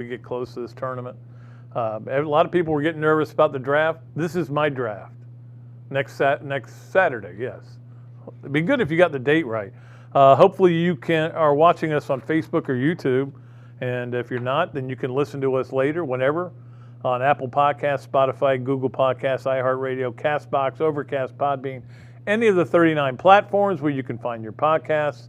we get close to this tournament. A lot of people were getting nervous about the draft. This is my draft. Next Saturday, yes. It'd be good if you got the date right. Hopefully you are watching us on Facebook or YouTube, and if you're not, then you can listen to us later, whenever, on Apple Podcasts, Spotify, Google Podcasts, iHeartRadio, CastBox, Overcast, Podbean, any of the 39 platforms where you can find your podcasts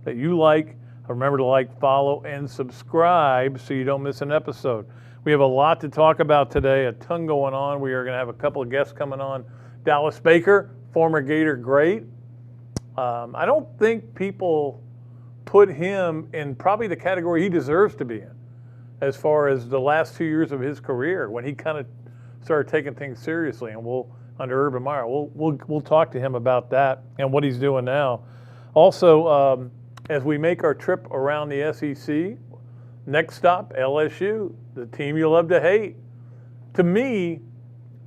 that you like. Remember to like, follow, and subscribe so you don't miss an episode. We have a lot to talk about today, a ton going on. We are going to have a couple of guests coming on. Dallas Baker, former Gator great. I don't think people put him in probably the category he deserves to be in as far as the last 2 years of his career when he kind of started taking things seriously. And under Urban Meyer, we'll talk to him about that and what he's doing now. Also, as we make our trip around the SEC, next stop, LSU, the team you love to hate. To me,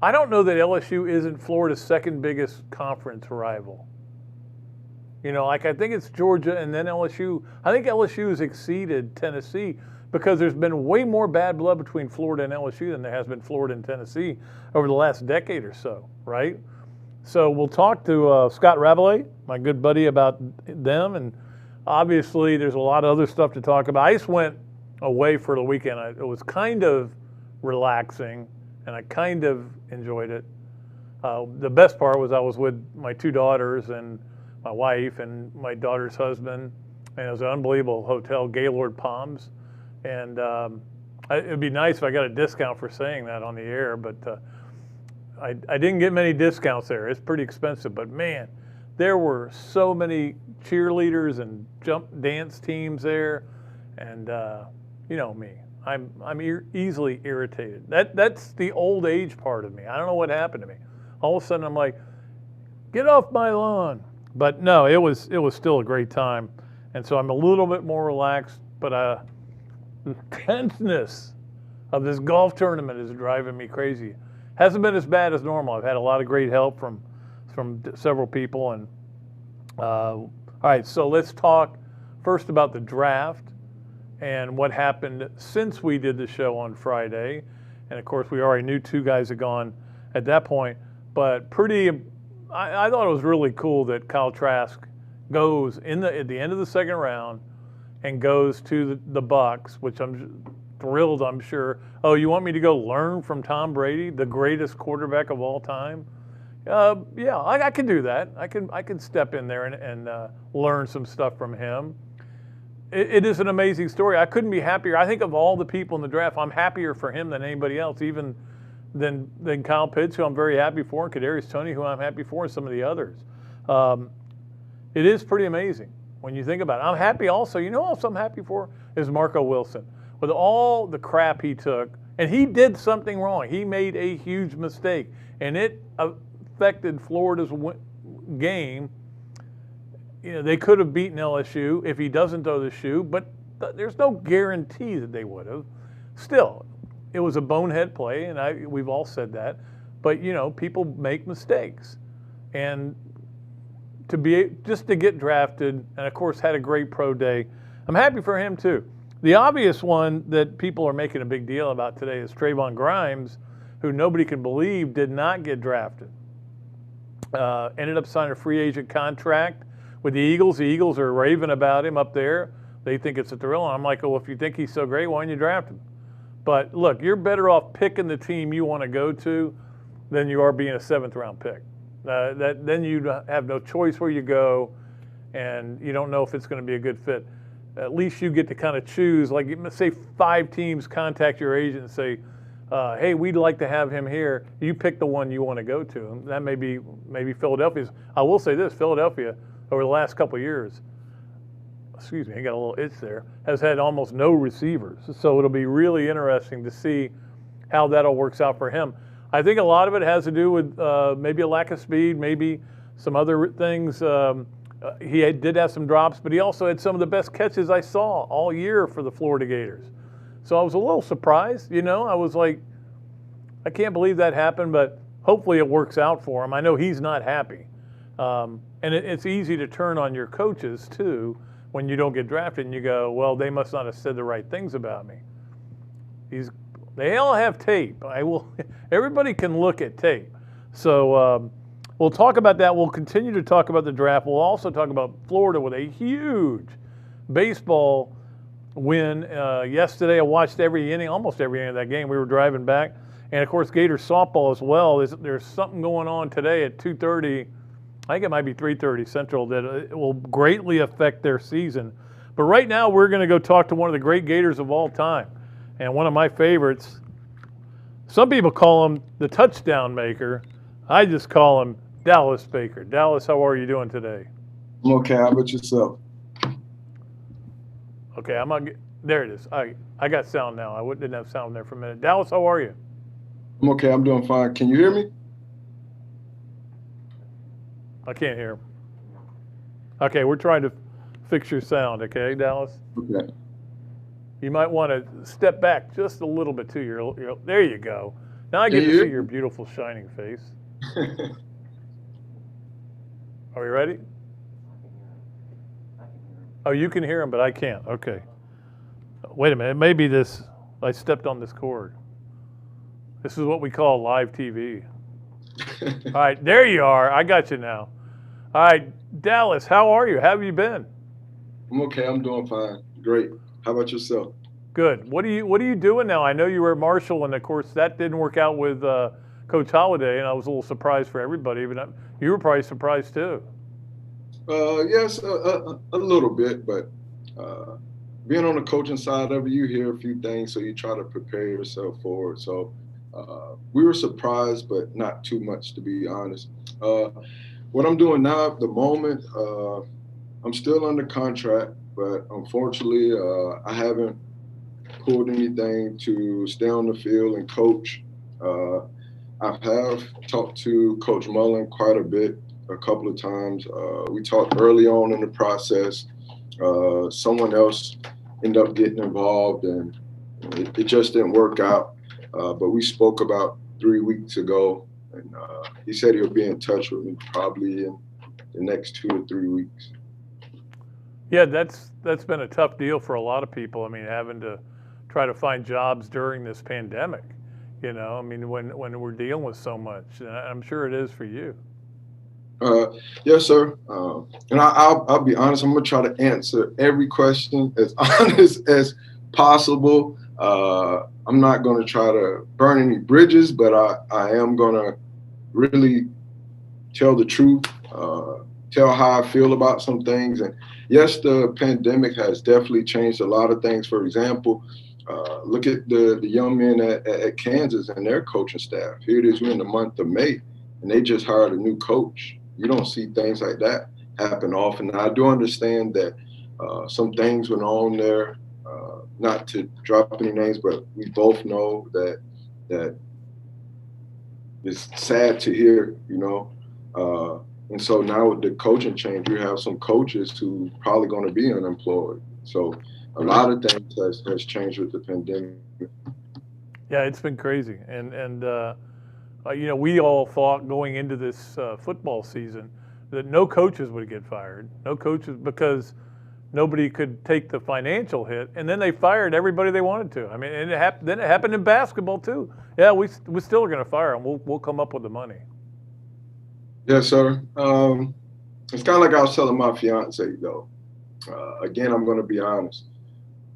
I don't know that LSU isn't Florida's second biggest conference rival. You know, like I think it's Georgia and then LSU. I think LSU has exceeded Tennessee because there's been way more bad blood between Florida and LSU than there has been Florida and Tennessee over the last decade or so, right? So we'll talk to Scott Rabalais, my good buddy, about them. And obviously there's a lot of other stuff to talk about. I just went away for the weekend. It was kind of relaxing, and I kind of enjoyed it. The best part was I was with my two daughters and my wife and my daughter's husband, and it was an unbelievable hotel, Gaylord Palms. And it'd be nice if I got a discount for saying that on the air, but I didn't get many discounts there. It's pretty expensive, but man, there were so many cheerleaders and jump dance teams there, and you know me, I'm easily irritated. That's the old age part of me. I don't know what happened to me. All of a sudden I'm like, get off my lawn. But no, it was still a great time, and so I'm a little bit more relaxed. But the tenseness of this golf tournament is driving me crazy. Hasn't been as bad as normal. I've had a lot of great help from several people. And all right, so let's talk first about the draft and what happened since we did the show on Friday. And of course, we already knew two guys had gone at that point, but I thought it was really cool that Kyle Trask goes at the end of the second round and goes to the Bucs, which I'm thrilled, I'm sure. Oh, you want me to go learn from Tom Brady, the greatest quarterback of all time? Yeah, I can do that. I can step in there and learn some stuff from him. It is an amazing story. I couldn't be happier. I think of all the people in the draft, I'm happier for him than anybody else, even than Kyle Pitts, who I'm very happy for, and Kadarius Toney, who I'm happy for, and some of the others. It is pretty amazing when you think about it. I'm happy also. You know what else I'm happy for? Is Marco Wilson. With all the crap he took, and he did something wrong. He made a huge mistake, and it affected Florida's game. You know, they could have beaten LSU if he doesn't throw the shoe, but there's no guarantee that they would have. Still, it was a bonehead play, and we've all said that. But, you know, people make mistakes. And just to get drafted, and of course had a great pro day, I'm happy for him too. The obvious one that people are making a big deal about today is Trayvon Grimes, who nobody can believe did not get drafted. Ended up signing a free agent contract with the Eagles. The Eagles are raving about him up there. They think it's a thrill. And I'm like, well, if you think he's so great, why don't you draft him? But look, you're better off picking the team you want to go to than you are being a seventh-round pick. Then you have no choice where you go, and you don't know if it's going to be a good fit. At least you get to kind of choose. Like, say 5 teams contact your agent and say, hey, we'd like to have him here. You pick the one you want to go to. And that may be Philadelphia's. I will say this, Philadelphia, over the last couple of years, excuse me, I got a little itch there, has had almost no receivers. So it'll be really interesting to see how that all works out for him. I think a lot of it has to do with maybe a lack of speed, maybe some other things. He did have some drops, but he also had some of the best catches I saw all year for the Florida Gators. So I was a little surprised, you know. I was like, I can't believe that happened, but hopefully it works out for him. I know he's not happy. And it's easy to turn on your coaches, too, when you don't get drafted and you go, well, they must not have said the right things about me. They all have tape. Everybody can look at tape. So we'll talk about that. We'll continue to talk about the draft. We'll also talk about Florida with a huge baseball win yesterday. I watched almost every inning of that game. We were driving back. And, of course, Gator softball as well. There's something going on today at 2:30. I think it might be 3:30 Central that it will greatly affect their season. But right now we're going to go talk to one of the great Gators of all time. And one of my favorites, some people call him the touchdown maker. I just call him Dallas Baker. Dallas, how are you doing today? I'm okay. How about yourself? Okay, there it is. I got sound now. I didn't have sound there for a minute. Dallas, how are you? I'm okay. I'm doing fine. Can you hear me? I can't hear him. Okay, we're trying to fix your sound, okay, Dallas? Okay. You might want to step back just a little bit to your there you go. Now I get to see your beautiful shining face. Are we ready? Oh, you can hear him, but I can't. Okay. Wait a minute. Maybe I stepped on this cord. This is what we call live TV. All right, there you are. I got you now. All right, Dallas, how are you? How have you been? I'm okay. I'm doing fine. Great. How about yourself? Good. What are you doing now? I know you were at Marshall, and of course that didn't work out with Coach Holliday, and I was a little surprised for everybody. But you were probably surprised too. Yes, a little bit, but being on the coaching side of it, you hear a few things, so you try to prepare yourself for it. So we were surprised, but not too much, to be honest. What I'm doing now at the moment, I'm still under contract, but unfortunately, I haven't pulled anything to stay on the field and coach. I have talked to Coach Mullen quite a bit, a couple of times. We talked early on in the process. Someone else ended up getting involved, and it just didn't work out. But we spoke about 3 weeks ago, and he said he'll be in touch with me probably in the next 2 to 3 weeks. Yeah, that's been a tough deal for a lot of people. I mean, having to try to find jobs during this pandemic. You know, I mean, when we're dealing with so much, and I'm sure it is for you. Yes, sir. And I'll be honest. I'm gonna try to answer every question as honest as possible. I'm not gonna try to burn any bridges, but I am gonna really tell the truth, tell how I feel about some things. And yes, the pandemic has definitely changed a lot of things. For example, look at the young men at Kansas and their coaching staff. Here it is, we're in the month of May, and they just hired a new coach. You don't see things like that happen often. Now, I do understand that some things went on there, not to drop any names, but we both know that it's sad to hear, you know. And so now with the coaching change, you have some coaches who probably going to be unemployed. So a lot of things has changed with the pandemic. Yeah, it's been crazy, and you know, we all thought going into this football season that no coaches would get fired, no coaches, because nobody could take the financial hit, and then they fired everybody they wanted to. I mean, and then it happened in basketball too. Yeah, we're still going to fire them. We'll come up with the money. Yes, sir. It's kind of like I was telling my fiance, though. Again, I'm going to be honest.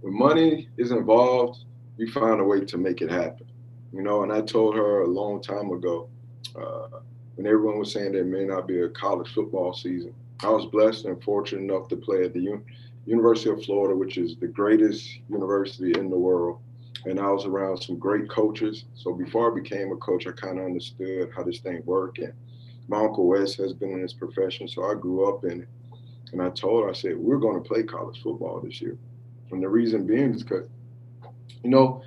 When money is involved, you find a way to make it happen. You know, and I told her a long time ago, when everyone was saying there may not be a college football season, I was blessed and fortunate enough to play at the University of Florida, which is the greatest university in the world. And I was around some great coaches. So before I became a coach, I kind of understood how this thing worked. And my Uncle Wes has been in this profession, so I grew up in it. And I told her, I said, we're going to play college football this year. And the reason being is because, you know,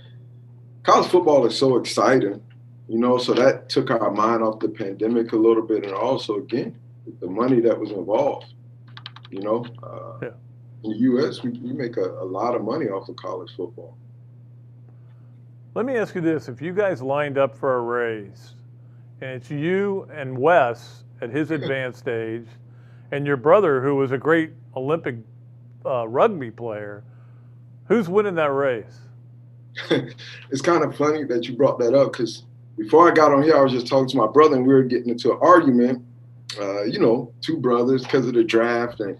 college football is so exciting, you know, so that took our mind off the pandemic a little bit. And also, again, the money that was involved, you know. Yeah. In the U.S., we make a lot of money off of college football. Let me ask you this. If you guys lined up for a raise, and it's you and Wes at his advanced age, and your brother, who was a great Olympic rugby player, who's winning that race? it's kind of funny that you brought that up because before I got on here, I was just talking to my brother and we were getting into an argument, two brothers because of the draft. And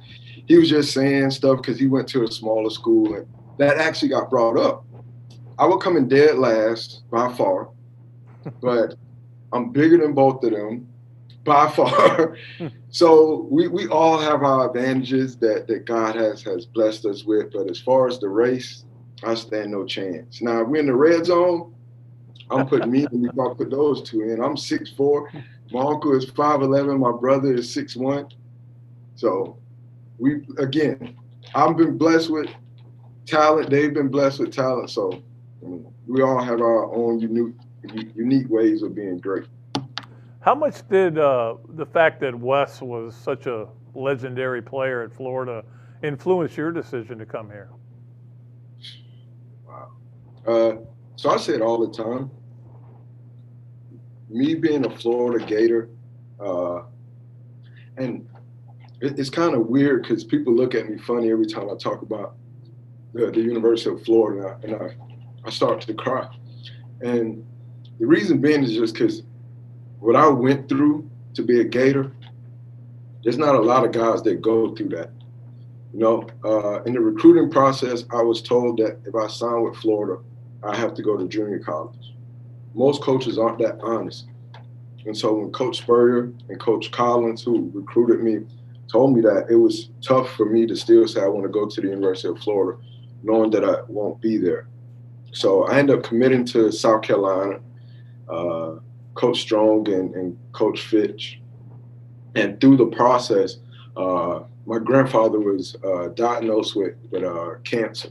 he was just saying stuff because he went to a smaller school and that actually got brought up. I would come in dead last by far, but I'm bigger than both of them by far. So we all have our advantages that God has blessed us with. But as far as the race, I stand no chance. Now, if we're in the red zone, I'm putting me in before I put those two in. I'm 6'4". My uncle is 5'11". My brother is 6'1". So I've been blessed with talent. They've been blessed with talent. So we all have our own unique ways of being great. How much did the fact that Wes was such a legendary player at Florida influence your decision to come here? Wow. So I say it all the time. Me being a Florida Gator, and it's kind of weird because people look at me funny every time I talk about the University of Florida, and I start to cry. And the reason being is just because what I went through to be a Gator, there's not a lot of guys that go through that. In the recruiting process, I was told that if I sign with Florida, I have to go to junior college. Most coaches aren't that honest. And so when Coach Spurrier and Coach Collins, who recruited me, told me that, it was tough for me to still say I want to go to the University of Florida, knowing that I won't be there. So I ended up committing to South Carolina, Coach Strong and Coach Fitch. And through the process, my grandfather was diagnosed with cancer.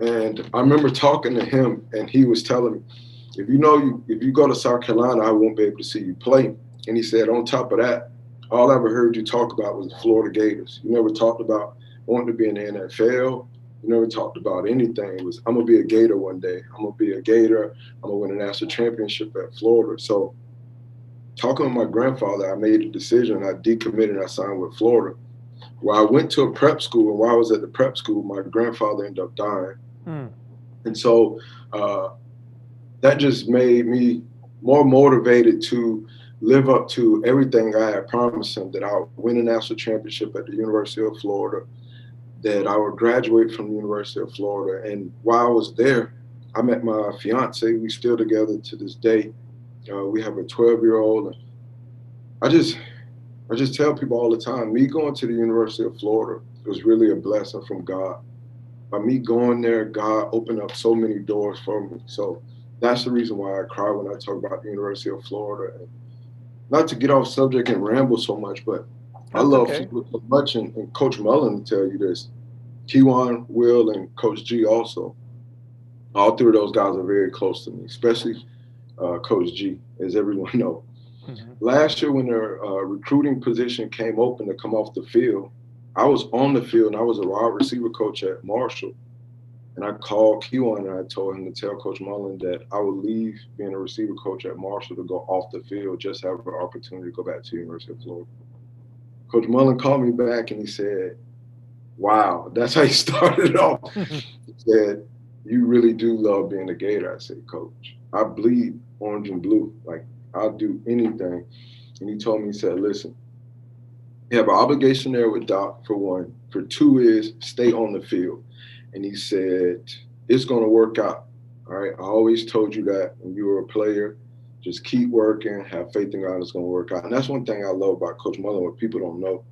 And I remember talking to him, and he was telling me, if you go to South Carolina, I won't be able to see you play. And he said, on top of that, all I ever heard you talk about was the Florida Gators. You never talked about wanting to be in the NFL. You never talked about anything. It was, I'm going to be a Gator one day. I'm going to be a Gator. I'm going to win a national championship at Florida. So talking with my grandfather, I made a decision. I decommitted and I signed with Florida. While I went to a prep school, and while I was at the prep school, my grandfather ended up dying. And so that just made me more motivated to live up to everything I had promised him, that I would win a national championship at the University of Florida, that I would graduate from the University of Florida. And while I was there, I met my fiance. We still together to this day. We have a 12-year-old. And I just tell people all the time, me going to the University of Florida was really a blessing from God. By me going there, God opened up so many doors for me. So that's the reason why I cry when I talk about the University of Florida. And not to get off subject and ramble so much, but I love football so much, and Coach Mullen will tell you this. T1, Will, and Coach G also. All three of those guys are very close to me, especially Coach G, as everyone knows. Last year when the recruiting position came open to come off the field, I was on the field and I was a wide receiver coach at Marshall. And I called Kewan and I told him to tell Coach Mullen that I would leave being a receiver coach at Marshall to go off the field, just have an opportunity to go back to the University of Florida. Coach Mullen called me back and he said, wow, that's how you started off. He said, you really do love being a Gator. I said, Coach, I bleed orange and blue. Like, I'll do anything. And he told me, he said, listen, you have an obligation there with Doc, for one. For two is stay on the field. And he said, it's going to work out. All right. I always told you that when you were a player, just keep working, have faith in God, it's going to work out. And that's one thing I love about Coach Mullen, what people don't know.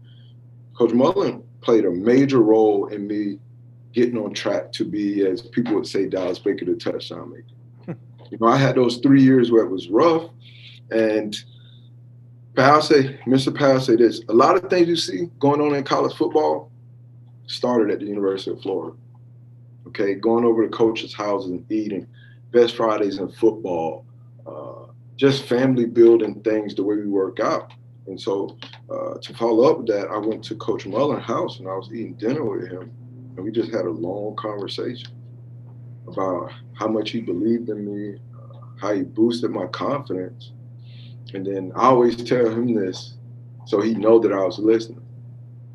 Coach Mullen played a major role in me getting on track to be, as people would say, Dallas Baker, the touchdown maker. I had those 3 years where it was rough. And Mr. Powell say this, a lot of things you see going on in college football started at the University of Florida. Okay, going over to coaches' houses and eating, best Fridays in football, just family building things the way we work out. And so to follow up with that, I went to Coach Mullen's house and I was eating dinner with him. And we just had a long conversation about how much he believed in me, how he boosted my confidence. And then I always tell him this so he know that I was listening.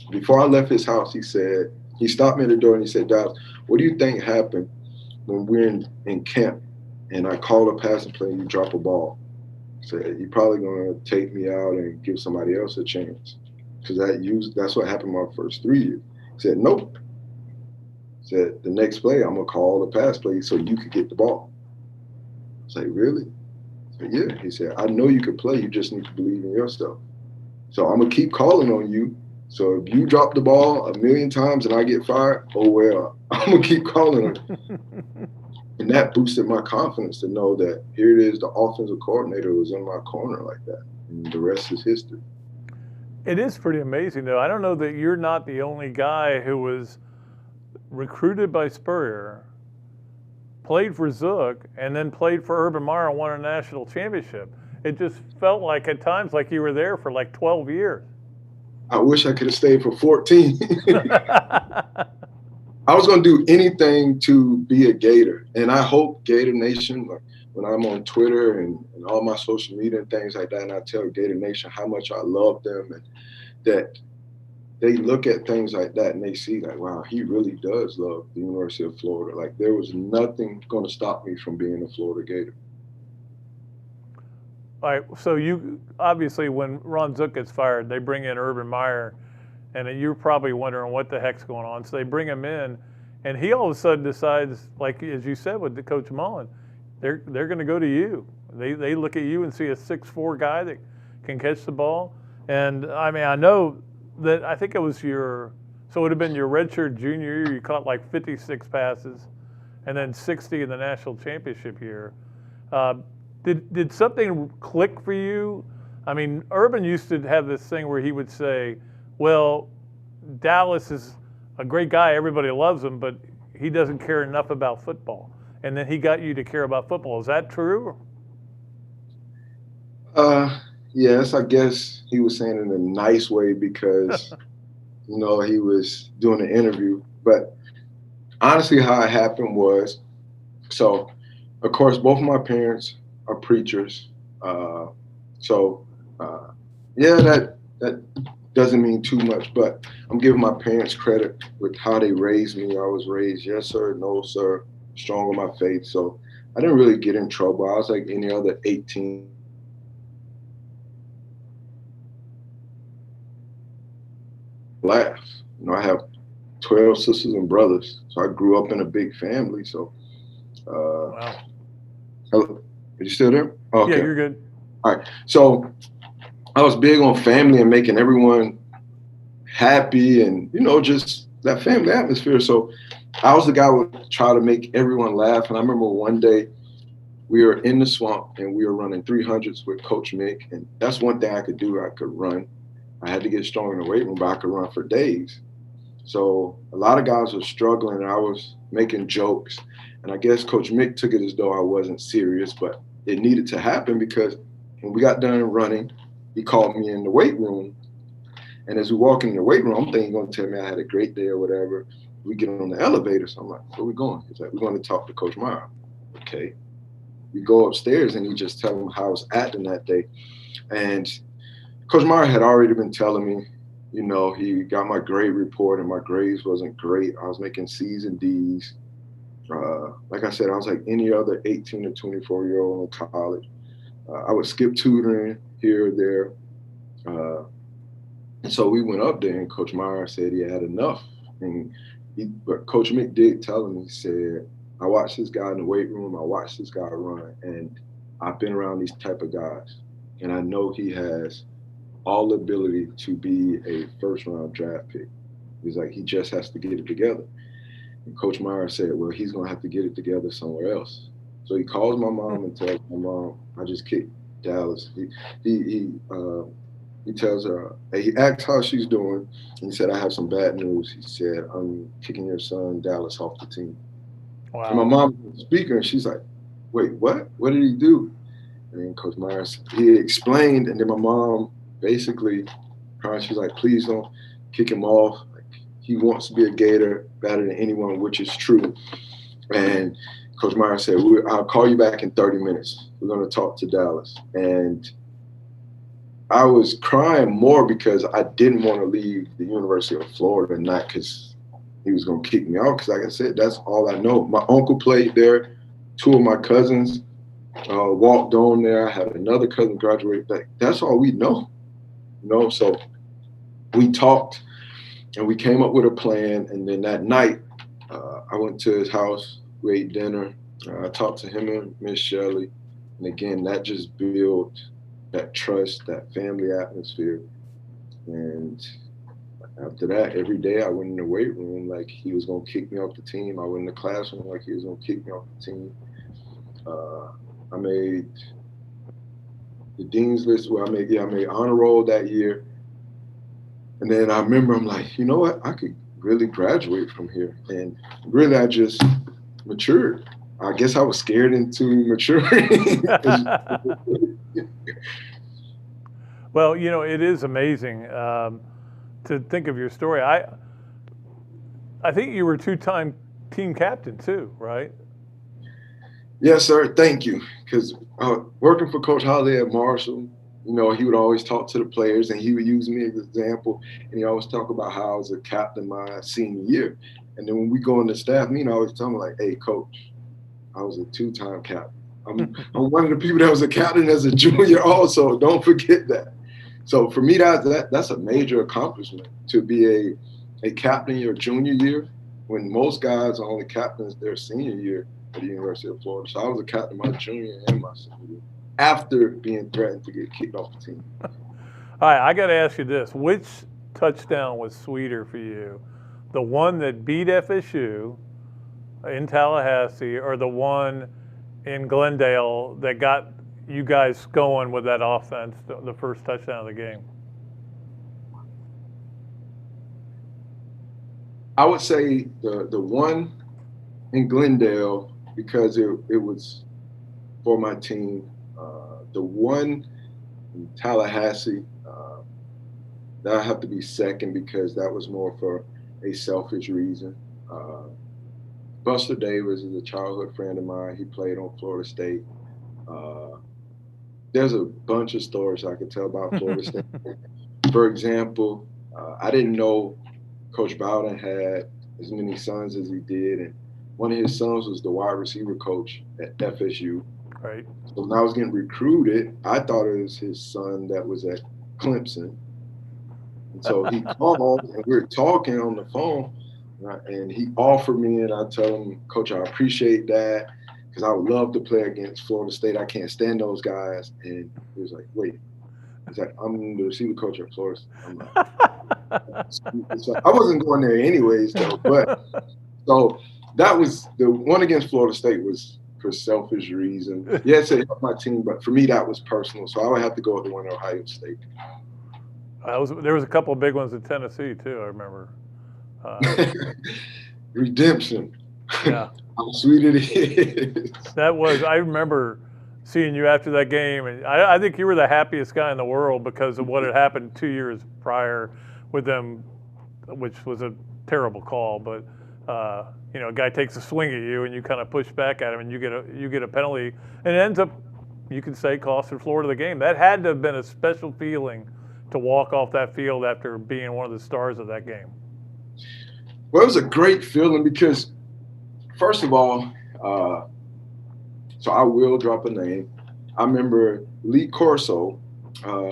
Before I left his house, he stopped me at the door and he said, Dallas, what do you think happened when we're in camp and I call a passing play and you drop a ball, said, you're probably going to take me out and give somebody else a chance. Because that's what happened my first 3 years. He said, nope. He said, the next play, I'm going to call the pass play so you could get the ball. I was like, really? I said, yeah. He said, I know you can play. You just need to believe in yourself. So I'm going to keep calling on you. So if you drop the ball 1,000,000 times and I get fired, oh, well, I'm going to keep calling on you. And that boosted my confidence to know that here it is, the offensive coordinator was in my corner like that. And the rest is history. It is pretty amazing, though. I don't know that you're not the only guy who was recruited by Spurrier, played for Zook, and then played for Urban Meyer and won a national championship. It just felt like at times like you were there for like 12 years. I wish I could have stayed for 14. I was going to do anything to be a Gator. And I hope Gator Nation, like when I'm on Twitter and all my social media and things like that, and I tell Gator Nation how much I love them and that they look at things like that and they see like, wow, he really does love the University of Florida. Like there was nothing going to stop me from being a Florida Gator. All right, so you obviously when Ron Zook gets fired, they bring in Urban Meyer, and you're probably wondering what the heck's going on. So they bring him in, and he all of a sudden decides, like as you said with the Coach Mullen, they're going to go to you. They look at you and see a 6'4" guy that can catch the ball. And I mean, I know that I think it was so it would have been your redshirt junior year. You caught like 56 passes, and then 60 in the national championship year. Did something click for you? I mean, Urban used to have this thing where he would say, well, Dallas is a great guy, everybody loves him, but he doesn't care enough about football. And then he got you to care about football. Is that true? Yes, I guess he was saying it in a nice way because, he was doing an interview. But honestly, how it happened was, so, of course, both of my parents are preachers. That doesn't mean too much, but I'm giving my parents credit with how they raised me. I was raised, yes, sir, no, sir, strong on my faith. So I didn't really get in trouble. I was like any other 18. Laugh. I have 12 sisters and brothers. So I grew up in a big family. So, wow. Hello? Are you still there? Okay. Yeah, you're good. All right. So I was big on family and making everyone happy and, just that family atmosphere. So I was the guy who would try to make everyone laugh. And I remember one day we were in the swamp and we were running 300s with Coach Mick. And that's one thing I could do. I could run. I had to get strong in the weight room, but I could run for days. So a lot of guys were struggling and I was making jokes. And I guess Coach Mick took it as though I wasn't serious, but it needed to happen because when we got done running, he called me in the weight room. And as we walk in the weight room, I'm thinking he's going to tell me I had a great day or whatever. We get on the elevator. So I'm like, where are we going? He's like, we're going to talk to Coach Meyer. Okay. We go upstairs and he just tell him how I was acting that day. And Coach Meyer had already been telling me, he got my grade report and my grades wasn't great. I was making C's and D's. Like I said, I was like any other 18 to 24-year-old in college. I would skip tutoring here or there. And so we went up there and Coach Meyer said he had enough. But Coach Mick did tell him, he said, I watched this guy in the weight room. I watched this guy run. And I've been around these type of guys. And I know he has all the ability to be a first-round draft pick. He's like, he just has to get it together. And Coach Meyer said, well, he's going to have to get it together somewhere else. So he calls my mom and tells my mom, I just kicked Dallas. He tells her, he asked how she's doing. And he said, I have some bad news. He said, I'm kicking your son, Dallas, off the team. Wow. And my mom was the speaker, and she's like, wait, what? What did he do? And then Coach Meyer, he explained, and then my mom basically, she's like, please don't kick him off. Like, he wants to be a Gator better than anyone, which is true. And Coach Meyer said, I'll call you back in 30 minutes. We're going to talk to Dallas. And I was crying more because I didn't want to leave the University of Florida, not because he was going to kick me out because, like I said, that's all I know. My uncle played there. 2 of my cousins walked on there. I had another cousin graduate. Like, that's all we know, So we talked and we came up with a plan. And then that night, I went to his house. We ate dinner. I talked to him and Miss Shelley. And again, that just built that trust, that family atmosphere. And after that, every day I went in the weight room like he was going to kick me off the team. I went in the classroom like he was going to kick me off the team. I made the dean's list. Well, I made honor roll that year. And then I remember I'm like, you know what? I could really graduate from here. And really, I just matured. I guess I was scared into maturing. Well, it is amazing to think of your story. I think you were 2-time team captain too, right? Yes, sir. Thank you. Because working for Coach Holiday at Marshall, he would always talk to the players and he would use me as an example. And he always talk about how I was a captain my senior year. And then when we go in the staff meeting, I always tell him like, hey, Coach, I was a 2-time captain. I'm one of the people that was a captain as a junior also. Don't forget that. So for me, that's a major accomplishment to be a captain your junior year when most guys are only captains their senior year at the University of Florida. So I was a captain my junior and my senior year after being threatened to get kicked off the team. All right, I got to ask you this. Which touchdown was sweeter for you? The one that beat FSU in Tallahassee or the one in Glendale that got you guys going with that offense, the first touchdown of the game? I would say the one in Glendale because it was for my team. The one in Tallahassee, that have to be second because that was more for a selfish reason. Buster Davis is a childhood friend of mine. He played on Florida State. There's a bunch of stories I could tell about Florida State. For example, I didn't know Coach Bowden had as many sons as he did, and one of his sons was the wide receiver coach at FSU. Right. So when I was getting recruited, I thought it was his son that was at Clemson. And so he called, and we were talking on the phone, and he offered me, and I tell him, Coach, I appreciate that because I would love to play against Florida State. I can't stand those guys. And he was like, wait. He's like, I'm the receiver coach at Florida State. I'm like, so I wasn't going there anyways, though. But so that was the one against Florida State was for selfish reasons. Yes, it helped my team, but for me, that was personal. So I would have to go with the one at Ohio State. There was a couple of big ones in Tennessee, too, I remember. Redemption. Yeah. How sweet it is. I remember seeing you after that game, and I think you were the happiest guy in the world because of what had happened 2 years prior with them, which was a terrible call. But a guy takes a swing at you, and you kind of push back at him, and you get a penalty, and it ends up, you could say, costing Florida the game. That had to have been a special feeling to walk off that field after being one of the stars of that game. Well, it was a great feeling because, first of all, so I will drop a name. I remember Lee Corso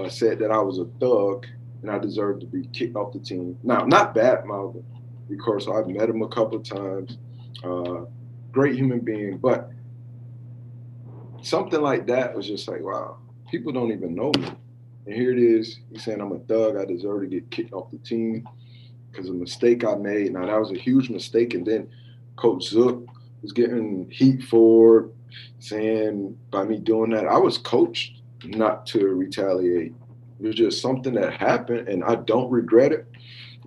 said that I was a thug and I deserved to be kicked off the team. Now, not bad-mouthing Lee Corso. I've met him a couple of times. Great human being. But something like that was just like, wow, people don't even know me. And here it is. He's saying I'm a thug. I deserve to get kicked off the team because of a mistake I made. Now, that was a huge mistake. And then Coach Zook was getting heat for saying by me doing that, I was coached not to retaliate. It was just something that happened, and I don't regret it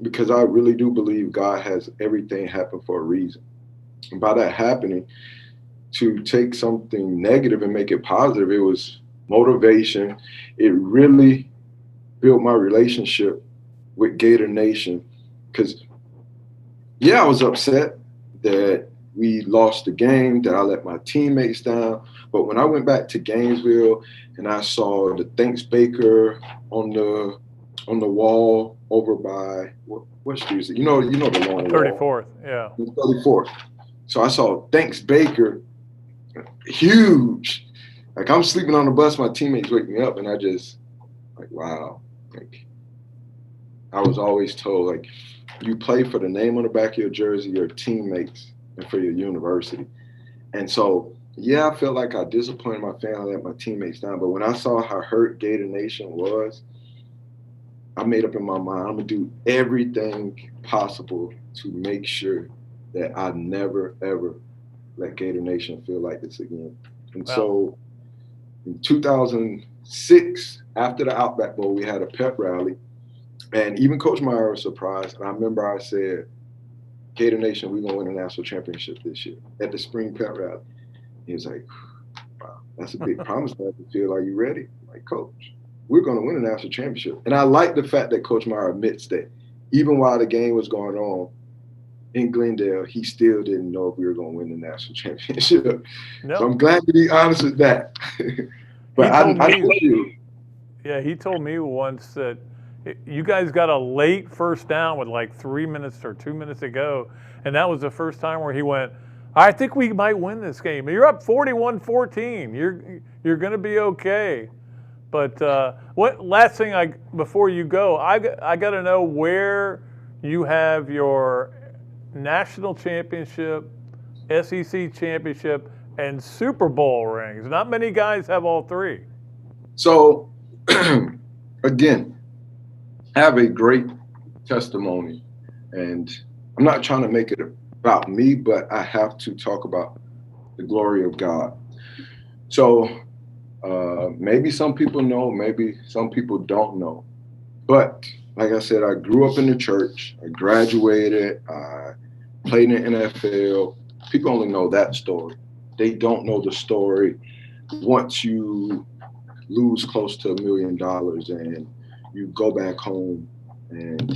because I really do believe God has everything happen for a reason. And by that happening, to take something negative and make it positive, it was motivation. It really built my relationship with Gator Nation because, yeah, I was upset that we lost the game, that I let my teammates down. But when I went back to Gainesville and I saw the Thanks Baker on the on the wall over by what street is it? You know the long 34th, wall. yeah. 34th. So I saw Thanks Baker, huge. Like I'm sleeping on the bus, my teammates wake me up, and I just like, wow. Like I was always told, like, you play for the name on the back of your jersey, your teammates, and for your university. And so, yeah, I felt like I disappointed my family, let my teammates down. But when I saw how hurt Gator Nation was, I made up in my mind, I'm going to do everything possible to make sure that I never, ever let Gator Nation feel like this again. And so in 2006, after the Outback Bowl, we had a pep rally. And even Coach Meyer was surprised. And I remember I said, Gator Nation, we're going to win a national championship this year at the spring pep rally. He was like, wow, that's a big promise to feel. Are you ready? I'm like, Coach, we're going to win a national championship. And I like the fact that Coach Meyer admits that even while the game was going on in Glendale, he still didn't know if we were going to win the national championship. No. So I'm glad to be honest with that. But I told you. Yeah, he told me once that you guys got a late first down with like 3 minutes or 2 minutes to go. And that was the first time where he went, I think we might win this game. You're up 41-14. You're going to be okay. But what last thing before you go, I got to know where you have your national championship, SEC championship, and Super Bowl rings. Not many guys have all three. So, again, I have a great testimony, and I'm not trying to make it about me, but I have to talk about the glory of God. So maybe some people know, maybe some people don't know. But like I said, I grew up in the church. I graduated. I played in the NFL. People only know that story. They don't know the story once you lose close to $1 million and you go back home and,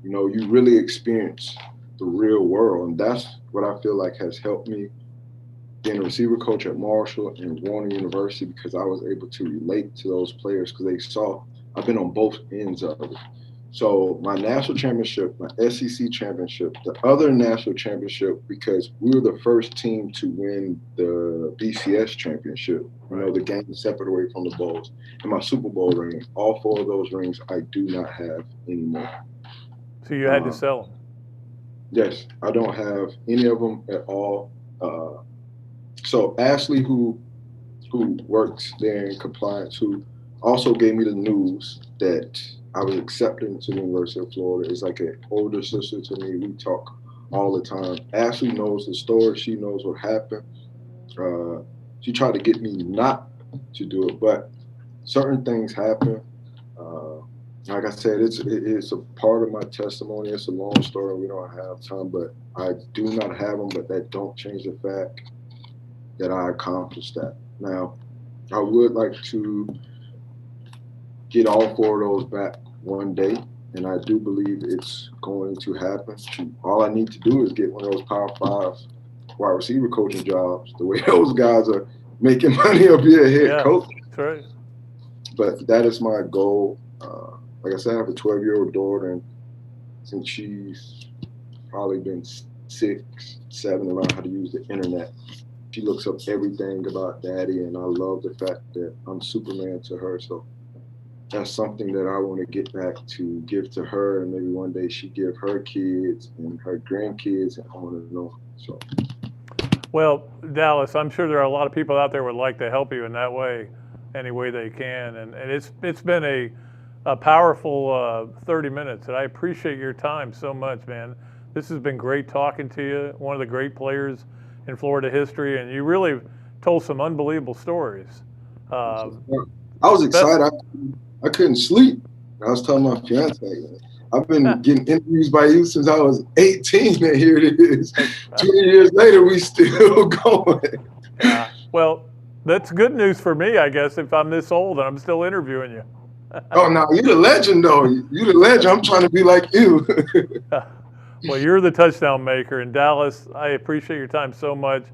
you know, you really experience the real world. And that's what I feel like has helped me being a receiver coach at Marshall and Warner University, because I was able to relate to those players because they saw I've been on both ends of it. So my national championship, my SEC championship, the other national championship, because we were the first team to win the BCS championship, you know, the game separate away from the bowls. And my Super Bowl ring, all 4 of those rings I do not have anymore. So you had to sell them? Yes, I don't have any of them at all. So Ashley, who works there in compliance, who also gave me the news that I was accepted into the University of Florida, is like an older sister to me. We talk all the time. Ashley knows the story. She knows what happened. She tried to get me not to do it, but certain things happen. Like I said, it's a part of my testimony. It's a long story. We don't have time, but I do not have them, but that don't change the fact that I accomplished that. Now, I would like to get all 4 of those back one day, and I do believe it's going to happen. All I need to do is get one of those Power 5 wide receiver coaching jobs, the way those guys are making money up here at head coach. That's right. But that is my goal. Like I said, I have a 12-year-old daughter, and since she's probably been 6, 7, to learn how to use the internet, she looks up everything about daddy, and I love the fact that I'm Superman to her. So that's something that I want to get back to give to her, and maybe one day she give her kids and her grandkids, and on and on. So, well, Dallas, I'm sure there are a lot of people out there who would like to help you in that way, any way they can, and it's been a powerful 30 minutes, and I appreciate your time so much, man. This has been great talking to you. One of the great players in Florida history, and you really told some unbelievable stories. I was excited. I couldn't sleep. I was telling my fiance, I've been getting interviews by you since I was 18, and here it is. 20 years later, we still going. Yeah. Well, that's good news for me, I guess, if I'm this old and I'm still interviewing you. Oh, no, you're the legend, though. You're the legend. I'm trying to be like you. Well, you're the touchdown maker. And Dallas, I appreciate your time so much.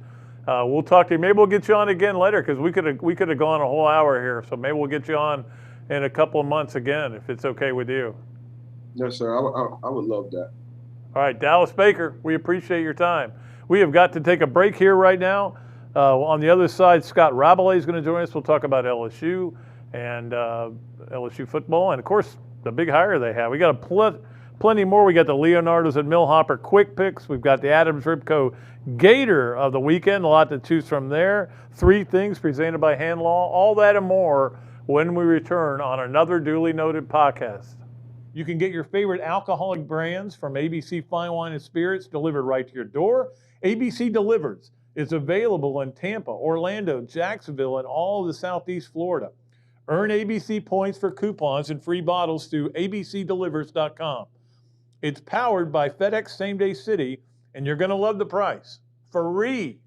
We'll talk to you. Maybe we'll get you on again later, because we could have gone a whole hour here. So maybe we'll get you on in a couple of months again, if it's okay with you. Yes, sir. I would love that. All right, Dallas Baker, we appreciate your time. We have got to take a break here right now. On the other side, Scott Rabalais is going to join us. We'll talk about LSU and LSU football, and of course, the big hire they have. We got plenty more. We got the Leonardos and Millhopper quick picks. We've got the Adams Ribco Gator of the weekend. A lot to choose from there. 3 things presented by Hand Law. All that and more when we return on Another Dooley Noted Podcast. You can get your favorite alcoholic brands from ABC Fine Wine and Spirits delivered right to your door. ABC Delivers is available in Tampa, Orlando, Jacksonville, and all of the Southeast Florida. Earn ABC points for coupons and free bottles through abcdelivers.com. It's powered by FedEx Same Day City, and you're going to love the price. Free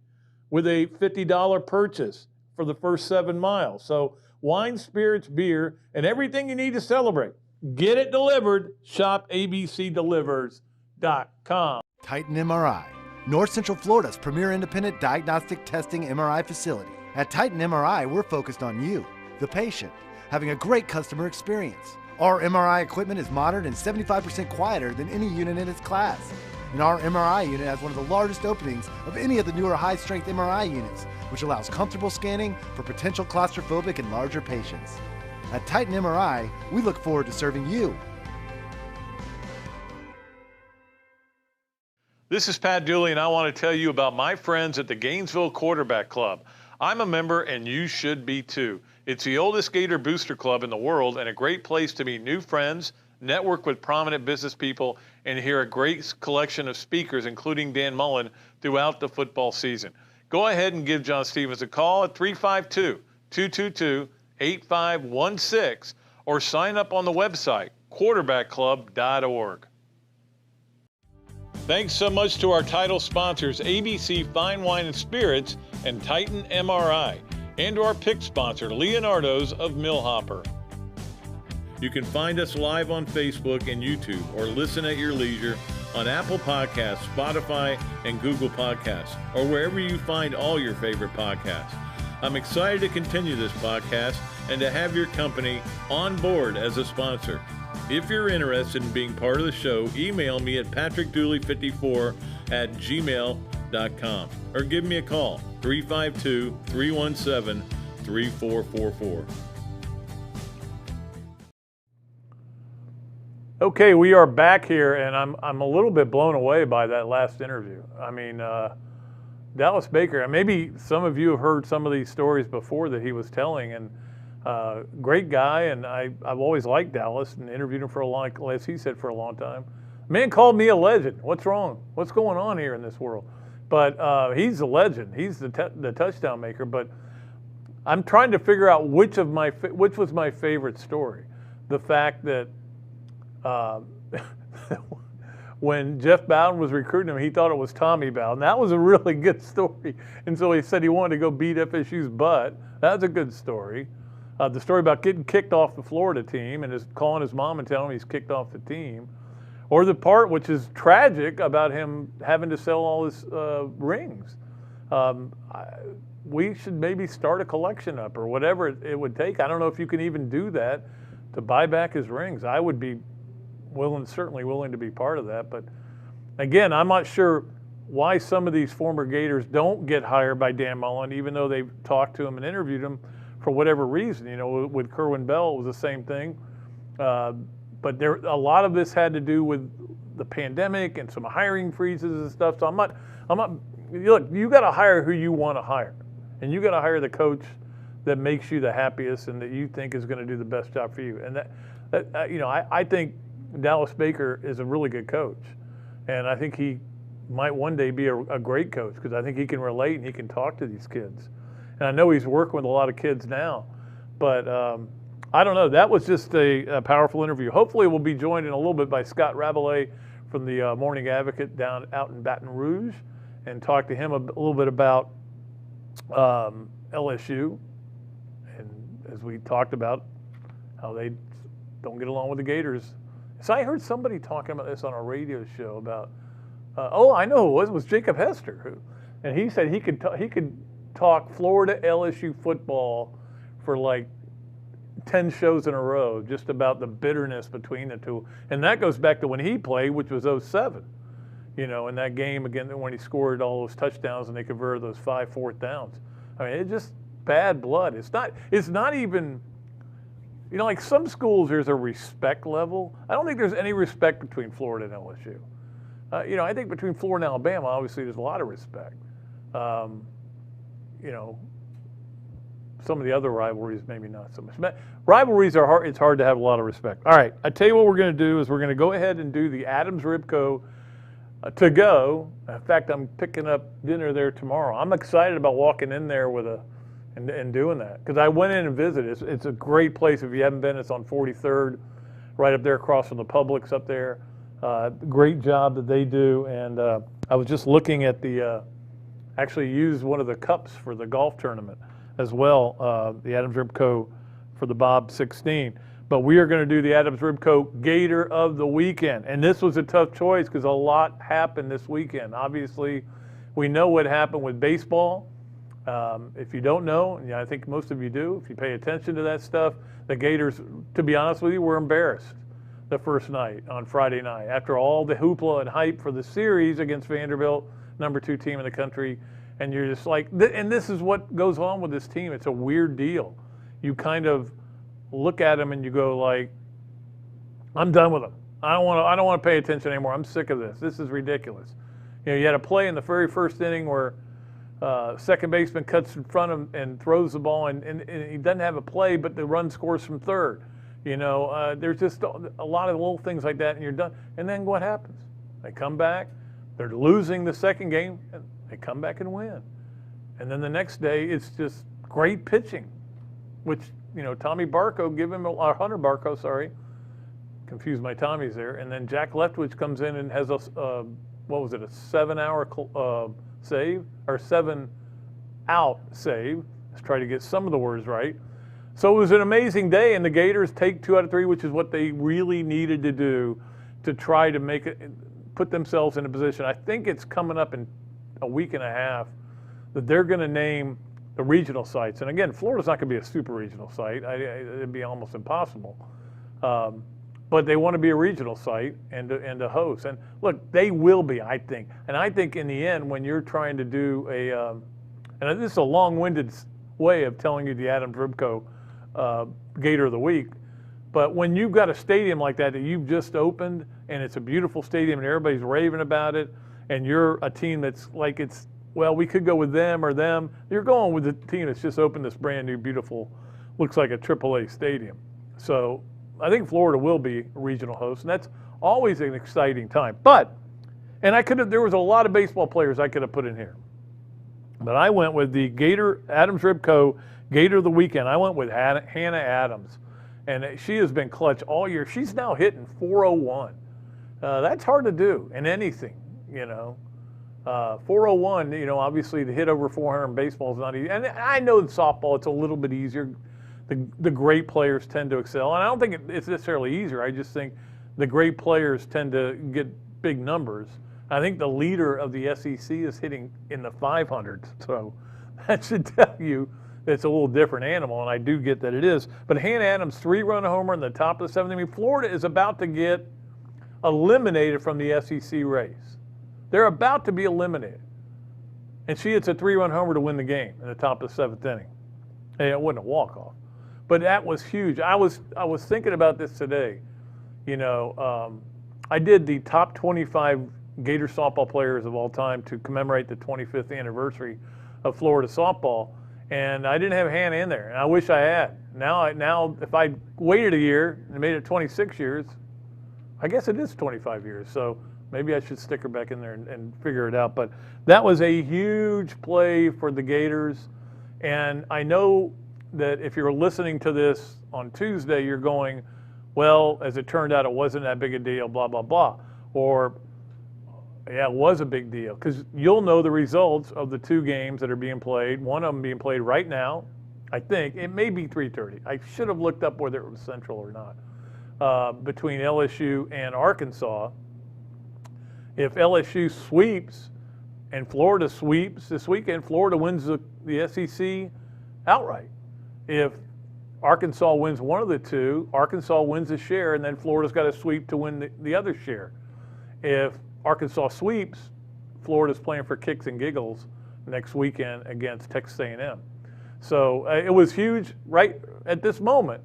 with a $50 purchase for the first 7 miles. So wine, spirits, beer, and everything you need to celebrate. Get it delivered. Shop abcdelivers.com. Titan MRI, North Central Florida's premier independent diagnostic testing MRI facility. At Titan MRI, we're focused on you, the patient, having a great customer experience. Our MRI equipment is modern and 75% quieter than any unit in its class. And our MRI unit has one of the largest openings of any of the newer high-strength MRI units, which allows comfortable scanning for potential claustrophobic and larger patients. At Titan MRI, we look forward to serving you. This is Pat Dooley, and I want to tell you about my friends at the Gainesville Quarterback Club. I'm a member, and you should be too. It's the oldest Gator booster club in the world and a great place to meet new friends, network with prominent business people, and hear a great collection of speakers, including Dan Mullen, throughout the football season. Go ahead and give John Stevens a call at 352-222-8516 or sign up on the website, quarterbackclub.org. Thanks so much to our title sponsors, ABC Fine Wine and Spirits and Titan MRI, and to our pick sponsor, Leonardo's of Millhopper. You can find us live on Facebook and YouTube or listen at your leisure on Apple Podcasts, Spotify, and Google Podcasts, or wherever you find all your favorite podcasts. I'm excited to continue this podcast and to have your company on board as a sponsor. If you're interested in being part of the show, email me at patrickdooley54@gmail.com or give me a call, 352-317-3444. Okay, we are back here, and I'm a little bit blown away by that last interview. I mean, Dallas Baker, and maybe some of you have heard some of these stories before that he was telling, and great guy, and I've always liked Dallas and interviewed him for a long, as he said, for a long time. Man called me a legend. What's wrong? What's going on here in this world? But he's a legend. He's the touchdown maker. But I'm trying to figure out which was my favorite story. The fact that when Jeff Bowden was recruiting him, he thought it was Tommy Bowden. That was a really good story. And so he said he wanted to go beat FSU's butt. That's a good story. The story about getting kicked off the Florida team and calling his mom and telling him he's kicked off the team. Or the part which is tragic about him having to sell all his rings. We should maybe start a collection up or whatever it would take. I don't know if you can even do that to buy back his rings. I would be certainly willing to be part of that. But again, I'm not sure why some of these former Gators don't get hired by Dan Mullen, even though they've talked to him and interviewed him for whatever reason. You know, with Kerwin Bell, it was the same thing. But a lot of this had to do with the pandemic and some hiring freezes and stuff. So I'm not. Look, you got to hire who you want to hire, and you got to hire the coach that makes you the happiest and that you think is going to do the best job for you. And I think Dallas Baker is a really good coach, and I think he might one day be a great coach because I think he can relate and he can talk to these kids. And I know he's working with a lot of kids now, but I don't know. That was just a powerful interview. Hopefully we'll be joined in a little bit by Scott Rabalais from the Morning Advocate out in Baton Rouge and talk to him a little bit about LSU. And as we talked about how they don't get along with the Gators. So I heard somebody talking about this on a radio show about, I know who it was Jacob Hester, and he said he could talk Florida LSU football for like 10 shows in a row just about the bitterness between the two. And that goes back to when he played, which was 07. You know, in that game again when he scored all those touchdowns and they converted those 5 fourth downs. I mean, it's just bad blood. It's not even, you know, like some schools there's a respect level. I don't think there's any respect between Florida and LSU. You know, I think between Florida and Alabama, obviously there's a lot of respect. You know, some of the other rivalries, maybe not so much. Rivalries are hard. It's hard to have a lot of respect. All right, I tell you what we're going to do is we're going to go ahead and do the Adams Ribco to go. In fact, I'm picking up dinner there tomorrow. I'm excited about walking in there with and doing that because I went in and visited. It's a great place. If you haven't been, it's on 43rd, right up there across from the Publix up there. Great job that they do. And I was just looking at actually used one of the cups for the golf tournament as well, the Adams Ribco for the Bob 16. But we are going to do the Adams Ribco Gator of the weekend. And this was a tough choice because a lot happened this weekend. Obviously, we know what happened with baseball. If you don't know, and I think most of you do, if you pay attention to that stuff, the Gators, to be honest with you, were embarrassed the first night on Friday night. After all the hoopla and hype for the series against Vanderbilt, #2 team in the country, and you're just like, and this is what goes on with this team. It's a weird deal. You kind of look at them and you go like, I'm done with them. I don't want to pay attention anymore. I'm sick of this. This is ridiculous. You know, you had a play in the very first inning where second baseman cuts in front of him and throws the ball, and he doesn't have a play, but the run scores from third. You know, there's just a lot of little things like that, and you're done. And then what happens? They come back. They're losing the second game, and they come back and win. And then the next day, it's just great pitching, which, you know, Tommy Barco, Hunter Barco, sorry, confused my Tommies there. And then Jack Leftwich comes in and has a 7-hour save, or 7-out save. Let's try to get some of the words right. So it was an amazing day, and the Gators take 2 out of 3, which is what they really needed to do to try to put themselves in a position. I think it's coming up in a week and a half that they're going to name the regional sites. And again, Florida's not going to be a super regional site. It'd be almost impossible. But they want to be a regional site and to host. And look, they will be, I think. And I think in the end, when you're trying to do and this is a long-winded way of telling you the Adams Ribco Gator of the Week, but when you've got a stadium like that you've just opened, and it's a beautiful stadium and everybody's raving about it, and you're a team that's like, we could go with them or them. You're going with the team that's just opened this brand new, beautiful, looks like a AAA stadium. So I think Florida will be a regional host, and that's always an exciting time. There was a lot of baseball players I could have put in here. But I went with the Adams Ribco Gator of the weekend. I went with Hannah Adams. And she has been clutch all year. She's now hitting .401. That's hard to do in anything, you know. .401, you know, obviously to hit over 400 in baseball is not easy. And I know in softball it's a little bit easier. The great players tend to excel. And I don't think it's necessarily easier. I just think the great players tend to get big numbers. I think the leader of the SEC is hitting in the 500s. So that should tell you it's a little different animal, and I do get that it is. But Hannah Adams, 3-run homer in the top of the 7th. I mean, Florida is about to get eliminated from the SEC race. They're about to be eliminated. And she hits a 3-run homer to win the game in the top of the 7th inning. And it wasn't a walk-off. But that was huge. I was thinking about this today. You know, I did the top 25 Gator softball players of all time to commemorate the 25th anniversary of Florida softball. And I didn't have Hannah in there, and I wish I had. Now, if I waited a year and made it 26 years, I guess it is 25 years. So maybe I should stick her back in there and figure it out. But that was a huge play for the Gators. And I know that if you're listening to this on Tuesday, you're going, well, as it turned out, it wasn't that big a deal, blah, blah, blah. Or, yeah, it was a big deal, because you'll know the results of the 2 games that are being played. One of them being played right now. I think it may be 3:30. I should have looked up whether it was Central or not. Between LSU and Arkansas. If LSU sweeps and Florida sweeps this weekend, Florida wins the SEC outright. If Arkansas wins one of the two, Arkansas wins a share, and then Florida's got to sweep to win the other share. If Arkansas sweeps, Florida's playing for kicks and giggles next weekend against Texas A&M. So it was huge right at this moment,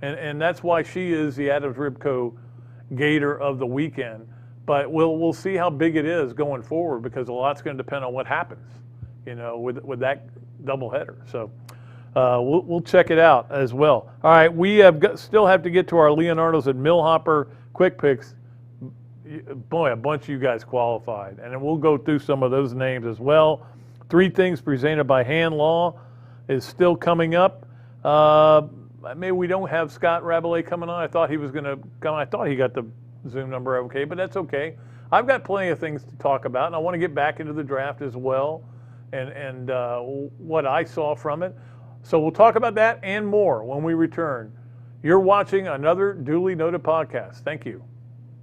and that's why she is the Adams Ribco Gator of the weekend. But we'll see how big it is going forward, because a lot's going to depend on what happens, with that doubleheader. So we'll check it out as well. All right, we still have to get to our Leonardos and Millhopper quick picks. Boy, a bunch of you guys qualified, and then we'll go through some of those names as well. 3 things presented by Hand Law is still coming up. Maybe we don't have Scott Rabalais coming on. I thought he was going to come. I thought he got the Zoom number okay, but that's okay. I've got plenty of things to talk about, and I want to get back into the draft as well, and what I saw from it. So we'll talk about that and more when we return. You're watching Another Dooley Noted Podcast. Thank you.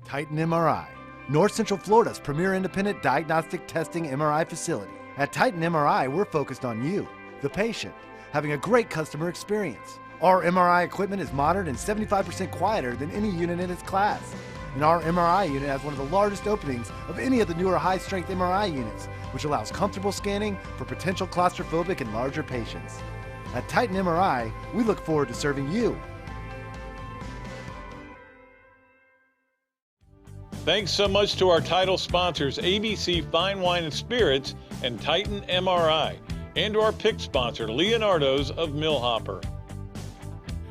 Titan MRI, North Central Florida's premier independent diagnostic testing MRI facility. At Titan MRI, we're focused on you, the patient, having a great customer experience. Our MRI equipment is modern and 75% quieter than any unit in its class. And our MRI unit has one of the largest openings of any of the newer high-strength MRI units, which allows comfortable scanning for potential claustrophobic and larger patients. At Titan MRI, we look forward to serving you. Thanks so much to our title sponsors, ABC Fine Wine and Spirits and Titan MRI, and to our pick sponsor, Leonardo's of Millhopper.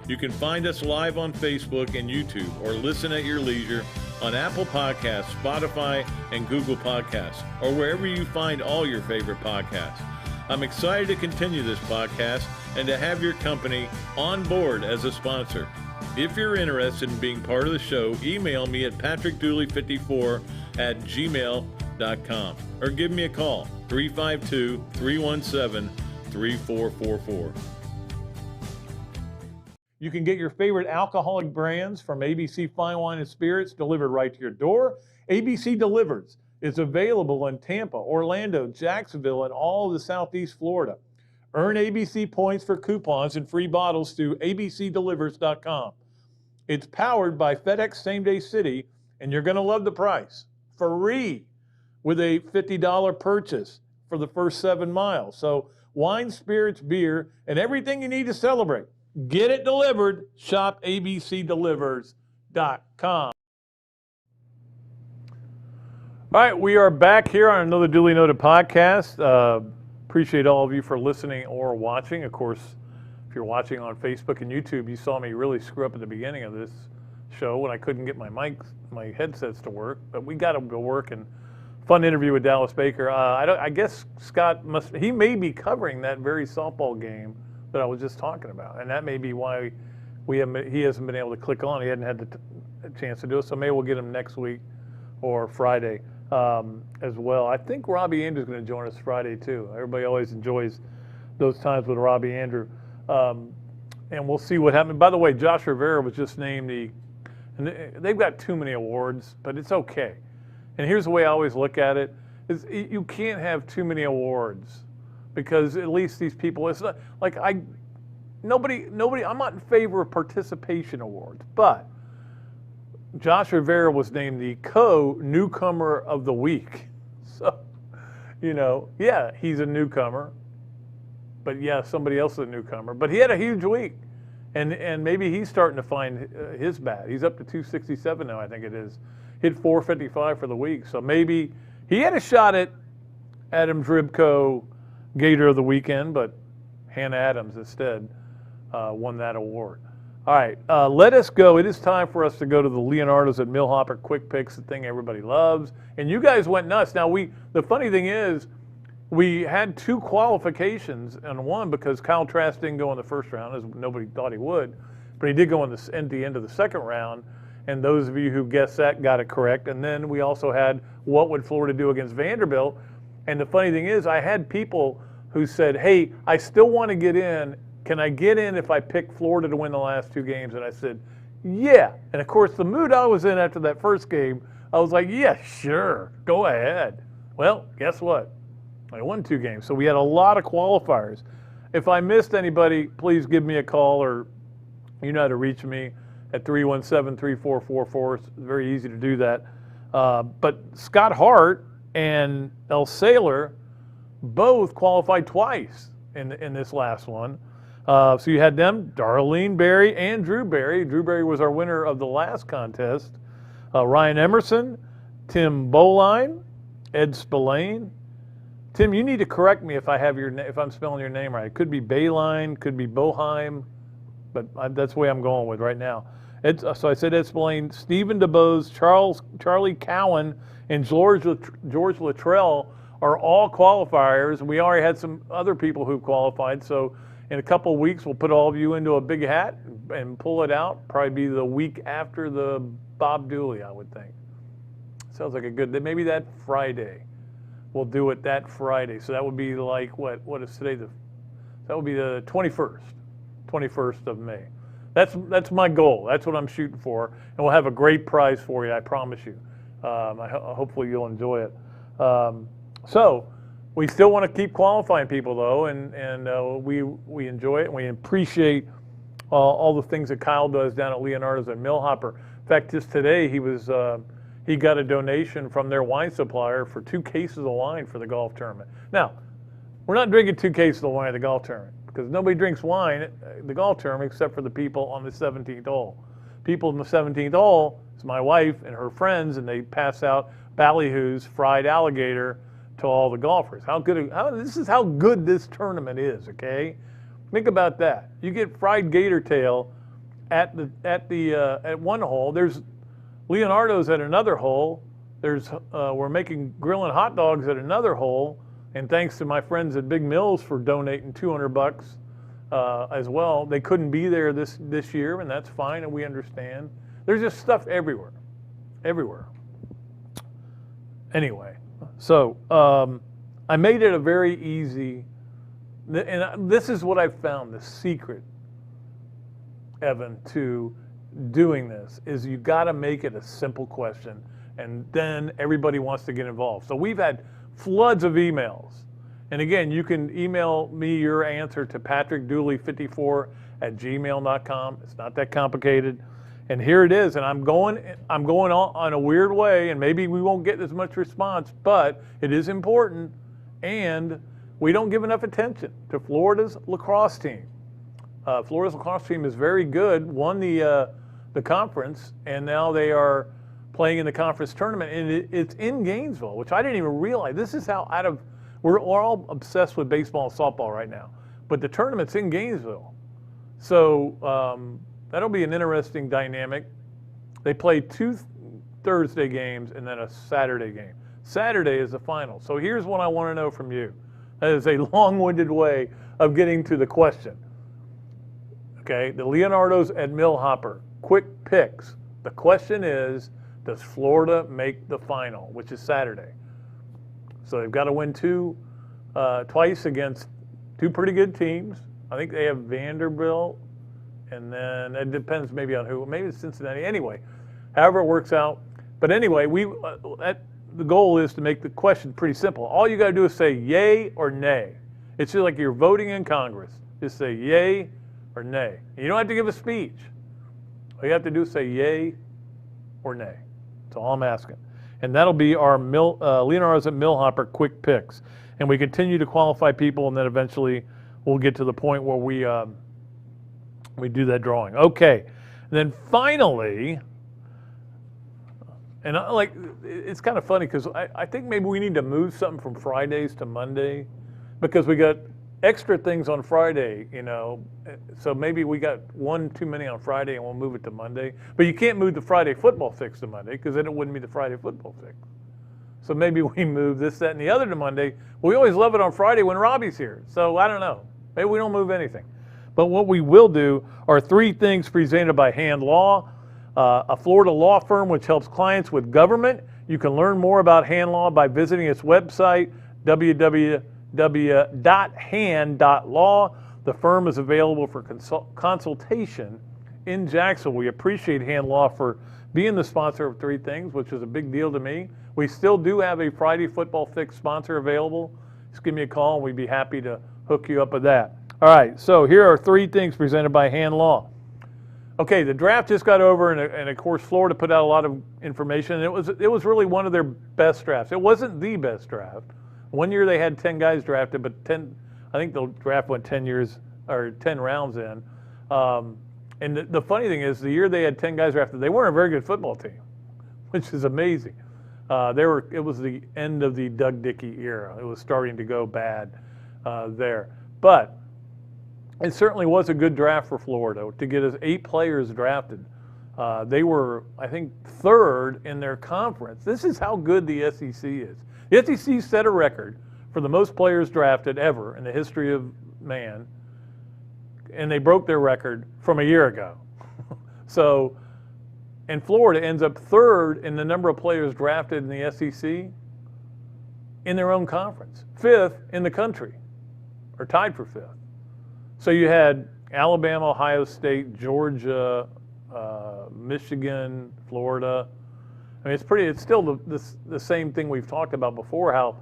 You can find us live on Facebook and YouTube, or listen at your leisure on Apple Podcasts, Spotify, and Google Podcasts, or wherever you find all your favorite podcasts. I'm excited to continue this podcast and to have your company on board as a sponsor. If you're interested in being part of the show, email me at patrickdooley54@gmail.com or give me a call, 352-317-3444. You can get your favorite alcoholic brands from ABC Fine Wine and Spirits delivered right to your door. ABC Delivers is available in Tampa, Orlando, Jacksonville, and all of the Southeast Florida. Earn ABC points for coupons and free bottles through abcdelivers.com. It's powered by FedEx Same Day City, and you're going to love the price. Free with a $50 purchase for the first 7 miles. So wine, spirits, beer, and everything you need to celebrate. Get it delivered. Shop abcdelivers.com. All right, we are back here on Another Dooley Noted Podcast. Appreciate all of you for listening or watching. Of course, if you're watching on Facebook and YouTube, you saw me really screw up at the beginning of this show when I couldn't get my headsets to work, but we got them to work. And fun interview with Dallas Baker. I guess Scott he may be covering that very softball game that I was just talking about, and that may be why he hasn't been able to click on. He hadn't had the chance to do it, so maybe we'll get him next week or Friday as well. I think Robbie Andrew's going to join us Friday too. Everybody always enjoys those times with Robbie Andrew. And we'll see what happens. By the way, Josh Rivera was just named and they've got too many awards, but it's okay. And here's the way I always look at it, is you can't have too many awards, because at least these people, it's not like nobody, I'm not in favor of participation awards, but Josh Rivera was named the co-newcomer of the week. So, yeah, he's a newcomer. But yeah, somebody else is a newcomer. But he had a huge week, and maybe he's starting to find his bat. He's up to 267 now, I think it is. Hit 455 for the week. So maybe he had a shot at Adams Ribco Gator of the weekend, but Hannah Adams instead won that award. All right, let us go. It is time for us to go to the Leonardos at Millhopper quick picks, the thing everybody loves. And you guys went nuts. Now the funny thing is, we had 2 qualifications, and one because Kyle Trask didn't go in the first round, as nobody thought he would, but he did go at the end of the second round, and those of you who guessed that got it correct. And then we also had what would Florida do against Vanderbilt, and the funny thing is, I had people who said, hey, I still want to get in. Can I get in if I pick Florida to win the last 2 games? And I said, yeah. And of course, the mood I was in after that first game, I was like, yeah, sure, go ahead. Well, guess what? I won 2 games. So we had a lot of qualifiers. if I missed anybody, please give me a call, or you know how to reach me at 317-3444. It's very easy to do that. But Scott Hart and El Sailor both qualified twice in this last one. So you had them, Darlene Berry and Drew Berry. Drew Berry was our winner of the last contest. Ryan Emerson, Tim Boline, Ed Spillane. Tim, you need to correct me if I'm spelling your name right. It could be Bayline, could be Boheim, but that's the way I'm going with right now. So I said Ed Spillane, Stephen DeBose, Charlie Cowan, and George Luttrell are all qualifiers. We already had some other people who qualified, so in a couple of weeks we'll put all of you into a big hat and pull it out. Probably be the week after the Bob Dooley, I would think. Sounds like a good, maybe that Friday. We'll do it that Friday. So that would be like, what is today? That would be the 21st of May. That's my goal. That's what I'm shooting for. And we'll have a great prize for you, I promise you. Hopefully you'll enjoy it. So we still want to keep qualifying people, though, and we enjoy it, and we appreciate all the things that Kyle does down at Leonardo's and Millhopper. In fact, just today he got a donation from their wine supplier for 2 cases of wine for the golf tournament. Now, we're not drinking 2 cases of wine at the golf tournament because nobody drinks wine at the golf tournament except for the people on the 17th hole. People in the 17th hole is my wife and her friends, and they pass out ballyhoos, fried alligator to all the golfers. This is how good this tournament is, okay? Think about that. You get fried gator tail at one hole. There's Leonardo's at another hole. We're making grilling hot dogs at another hole, and thanks to my friends at Big Mills for donating $200 as well. They couldn't be there this year, and that's fine, and we understand. There's just stuff everywhere. Anyway, so I made it a very easy, and this is what I've found, the secret, Evan, to doing this is you got to make it a simple question, and then everybody wants to get involved. So we've had floods of emails, and again, you can email me your answer to patrickdooley54@gmail.com. It's not that complicated, and here it is. And I'm going on a weird way, and maybe we won't get as much response, but it is important, and we don't give enough attention to Florida's lacrosse team. Florida's lacrosse team is very good, won the conference, and now they are playing in the conference tournament, and it's in Gainesville, which I didn't even realize. This is how we're all obsessed with baseball and softball right now, but the tournament's in Gainesville. So that'll be an interesting dynamic. They play 2 Thursday games and then a Saturday game. Saturday is the final. So here's what I want to know from you. That is a long-winded way of getting to the question. Okay, the Leonardo's at Millhopper, quick picks. The question is, does Florida make the final, which is Saturday? So they've got to win twice against 2 pretty good teams. I think they have Vanderbilt, and then it depends maybe on who. Maybe it's Cincinnati. Anyway, however it works out. But anyway, the goal is to make the question pretty simple. All you got to do is say yay or nay. It's just like you're voting in Congress. Just say yay or nay. And you don't have to give a speech. All you have to do is say yay or nay. That's all I'm asking. And that'll be our Leonardo's at Millhopper quick picks. And we continue to qualify people, and then eventually we'll get to the point where we do that drawing. Okay. And then finally, and it's kind of funny because I think maybe we need to move something from Fridays to Monday because we got extra things on Friday, so maybe we got one too many on Friday and we'll move it to Monday. But you can't move the Friday football fix to Monday because then it wouldn't be the Friday football fix. So maybe we move this, that, and the other to Monday. We always love it on Friday when Robbie's here. So I don't know. Maybe we don't move anything. But what we will do are 3 things presented by Hand Law, a Florida law firm which helps clients with government. You can learn more about Hand Law by visiting its website, www.hand.law. The firm is available for consultation in Jacksonville. We appreciate Hand Law for being the sponsor of 3 Things, which is a big deal to me. We still do have a Friday Football Fix sponsor available. Just give me a call and we'd be happy to hook you up with that. All right, so here are 3 things presented by Hand Law. Okay, the draft just got over, and of course, Florida put out a lot of information. And it was really one of their best drafts. It wasn't the best draft. One year they had 10 guys drafted, but I think the draft went 10 rounds in. And the funny thing is, the year they had 10 guys drafted, they weren't a very good football team, which is amazing. It was the end of the Doug Dickey era. It was starting to go bad there. But it certainly was a good draft for Florida to get us 8 players drafted. They were, I think, 3rd in their conference. This is how good the SEC is. The SEC set a record for the most players drafted ever in the history of man, and they broke their record from a year ago. And Florida ends up 3rd in the number of players drafted in the SEC in their own conference, 5th in the country, or tied for 5th. So you had Alabama, Ohio State, Georgia, Michigan, Florida. I mean, it's still the same thing we've talked about before, how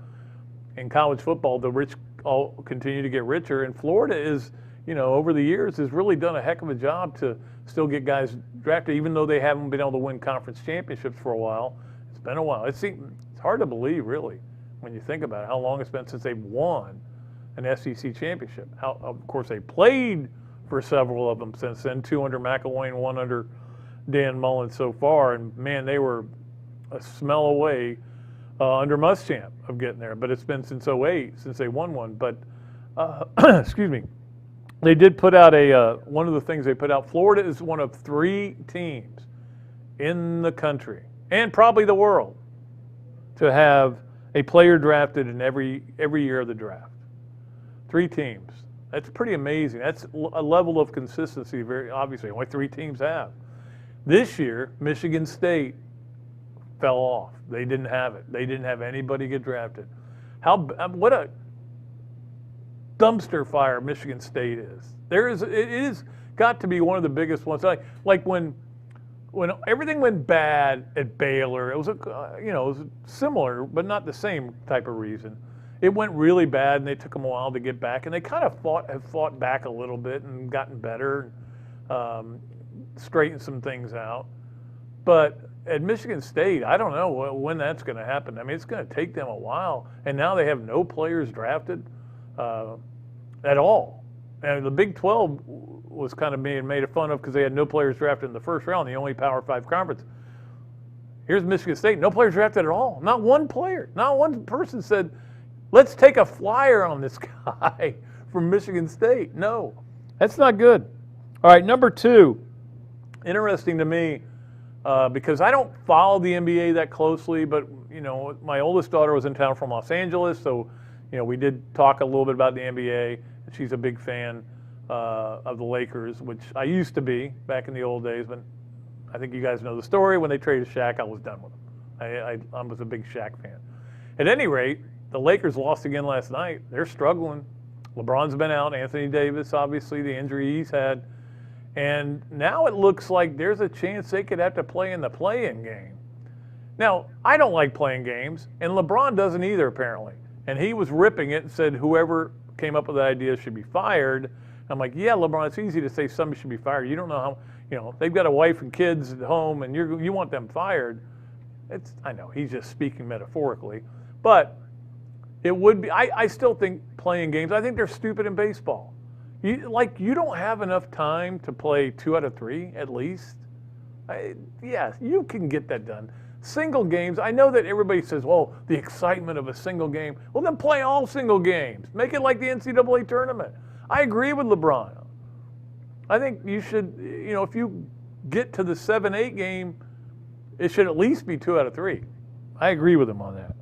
in college football the rich all continue to get richer, and Florida is, over the years has really done a heck of a job to still get guys drafted, even though they haven't been able to win conference championships for a while. It's been a while. It's hard to believe, really, when you think about it, how long it's been since they've won an SEC championship. Of course, they played for several of them since then, 2 under McElwain, 1 under Dan Mullen so far, and man, they were a smell away under Muschamp of getting there. But it's been since 2008 since they won one. But excuse me, they did put out one of the things they put out. Florida is one of 3 teams in the country and probably the world to have a player drafted in every year of the draft. 3 teams. That's pretty amazing. That's a level of consistency, very obviously, only 3 teams have. This year, Michigan State fell off. They didn't have it. They didn't have anybody get drafted. What a dumpster fire Michigan State is. It is got to be one of the biggest ones. Like when everything went bad at Baylor, it was it was similar, but not the same type of reason. It went really bad, and they took them a while to get back, and they kind of have fought back a little bit and gotten better, straightened some things out. But at Michigan State, I don't know when that's going to happen. I mean, it's going to take them a while, and now they have no players drafted at all. And the Big 12 was kind of being made fun of because they had no players drafted in the first round, the only Power 5 conference. Here's Michigan State, no players drafted at all. Not one player. Not one person said, let's take a flyer on this guy from Michigan State. No, that's not good. All right, number 2, interesting to me because I don't follow the NBA that closely, but, my oldest daughter was in town from Los Angeles, so, we did talk a little bit about the NBA. She's a big fan of the Lakers, which I used to be back in the old days, but I think you guys know the story. When they traded Shaq, I was done with them. I was a big Shaq fan. At any rate, the Lakers lost again last night. They're struggling. LeBron's been out. Anthony Davis, obviously, the injury he's had. And now it looks like there's a chance they could have to play in the play-in game. Now, I don't like playing games, and LeBron doesn't either, apparently. And he was ripping it and said whoever came up with the idea should be fired. I'm like, yeah, LeBron, it's easy to say somebody should be fired. You don't know how, they've got a wife and kids at home, and you want them fired. I know, he's just speaking metaphorically. But it would be, I still think playing games, I think they're stupid in baseball. You don't have enough time to play 2 out of 3 at least. Yeah, you can get that done. Single games, I know that everybody says, well, the excitement of a single game. Well, then play all single games. Make it like the NCAA tournament. I agree with LeBron. I think you should, if you get to the 7-8 game, it should at least be 2 out of 3. I agree with him on that.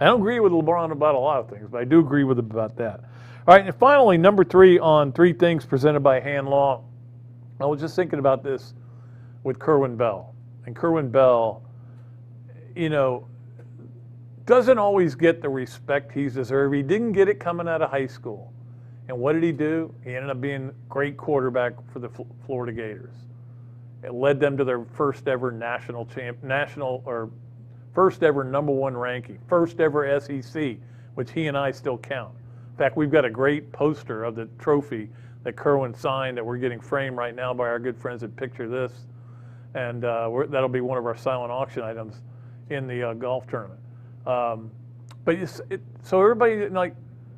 I don't agree with LeBron about a lot of things, but I do agree with him about that. All right, and finally, number 3 on 3 things presented by Hand Law. I was just thinking about this with Kerwin Bell. And Kerwin Bell, doesn't always get the respect he's deserved. He didn't get it coming out of high school. And what did he do? He ended up being a great quarterback for the Florida Gators. It led them to their first ever first ever number 1 ranking, first ever SEC, which he and I still count. In fact, we've got a great poster of the trophy that Kerwin signed that we're getting framed right now by our good friends at Picture This. And that'll be one of our silent auction items in the golf tournament. So everybody, like,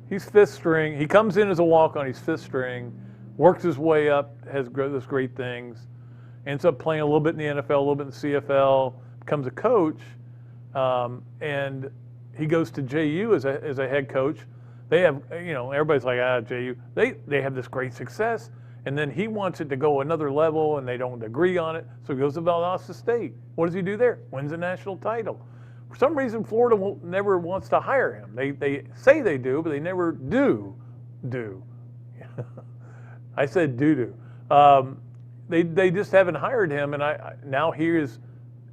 he's fifth string. He comes in as a walk-on. He's fifth string, works his way up, has those great things, ends up playing a little bit in the NFL, a little bit in the CFL, becomes a coach, and he goes to JU as a head coach. They have, everybody's like, JU. They have this great success, and then he wants it to go another level, and they don't agree on it, so he goes to Valdosta State. What does he do there? Wins a national title. For some reason, Florida never wants to hire him. They say they do, but they never do. I said do. They just haven't hired him, and now he is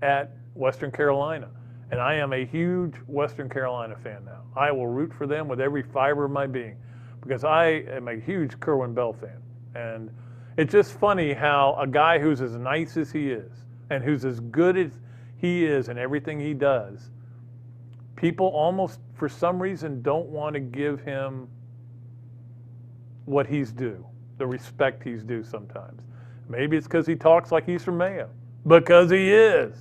at Western Carolina. And I am a huge Western Carolina fan now. I will root for them with every fiber of my being because I am a huge Kerwin Bell fan. And it's just funny how a guy who's as nice as he is and who's as good as he is in everything he does, people almost, for some reason, don't want to give him what he's due, the respect he's due sometimes. Maybe it's because he talks like he's from Meyer. Because he is.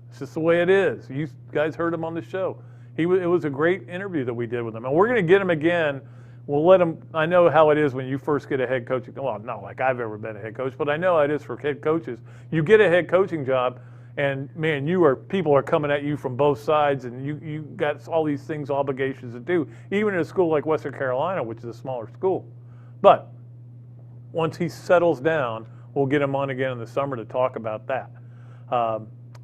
It's just the way it is. You guys heard him on the show. It was a great interview that we did with him. And we're going to get him again. We'll let him, I know how it is when you first get a head coaching, well, not like I've ever been a head coach, but I know how it is for head coaches. You get a head coaching job, and man, people are coming at you from both sides, and you got all these things, obligations to do, even in a school like Western Carolina, which is a smaller school. But once he settles down, we'll get him on again in the summer to talk about that.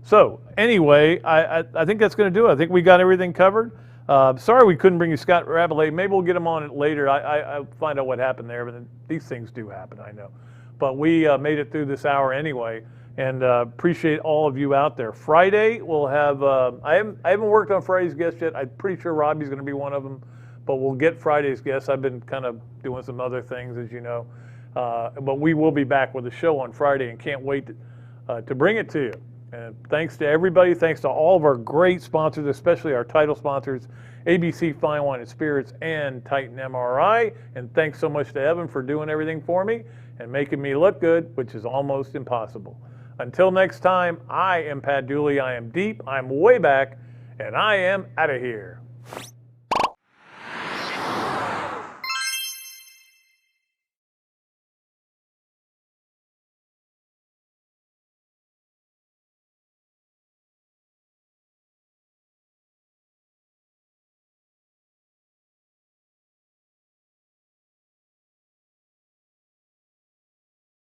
So anyway, I think that's going to do it. I think we got everything covered. Sorry we couldn't bring you Scott Rabalais. Maybe we'll get him on it later. I'll find out what happened there, but these things do happen, I know. But we made it through this hour anyway, and appreciate all of you out there. Friday, we'll have, I haven't worked on Friday's guest yet. I'm pretty sure Robbie's going to be one of them, but we'll get Friday's guest. I've been kind of doing some other things, as you know. But we will be back with a show on Friday and can't wait to bring it to you. And thanks to everybody. Thanks to all of our great sponsors, especially our title sponsors, ABC Fine Wine and Spirits and Titan MRI. And thanks so much to Evan for doing everything for me and making me look good, which is almost impossible. Until next time, I am Pat Dooley. I am deep. I'm way back, and I am out of here.